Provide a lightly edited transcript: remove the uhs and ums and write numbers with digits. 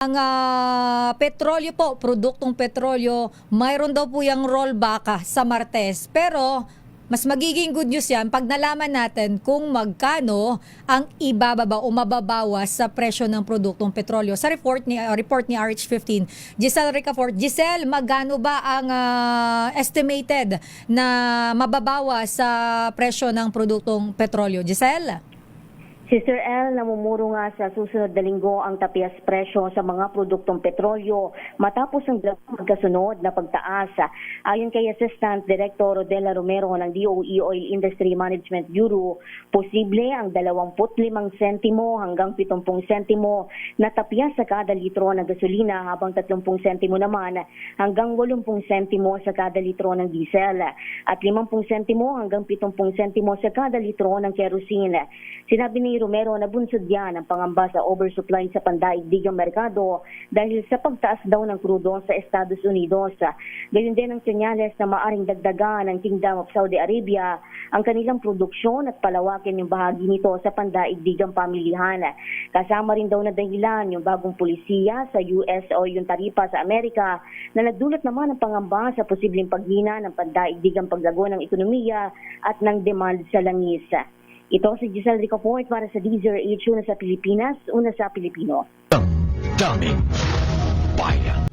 Ang petrolyo po, produktong petrolyo, mayroon daw po yung rollback sa Martes. Pero mas magiging good news yan pag nalaman natin kung magkano ang ibababa o mababawas sa presyo ng produktong petrolyo. Sa report ni RH15, Giselle Ricafort. Giselle, magkano ba ang estimated na mababawas sa presyo ng produktong petrolyo? Giselle? Si Sir L, namumuro nga sa susunod na linggo ang tapias presyo sa mga produktong petrolyo matapos ang magkasunod na pagtaas. Ayon kay Assistant Director Rodela Romero ng DOE Oil Industry Management Bureau, posible ang 25 sentimo hanggang 70 sentimo na tapias sa kada litro ng gasolina habang 30 sentimo naman hanggang 80 sentimo sa kada litro ng diesel at 50 sentimo hanggang 70 sentimo sa kada litro ng kerosene. Sinabi ni Romero na bunsod yan ang pangamba sa oversupply sa pandaigdigang merkado dahil sa pagtaas daw ng krudo sa Estados Unidos. Gayon din ang senyales na maaring dagdagan ng Kingdom of Saudi Arabia ang kanilang produksyon at palawakin yung bahagi nito sa pandaigdigang pamilihan. Kasama rin daw na dahilan yung bagong pulisiya sa US o yung taripa sa Amerika na nagdulot naman ng pangamba sa posibleng paghina ng pandaigdigang paglago ng ekonomiya at ng demand sa langis. Ito si Giselle Ricafort para sa DZRH, una sa Pilipinas, una sa Pilipino. Daming bayan.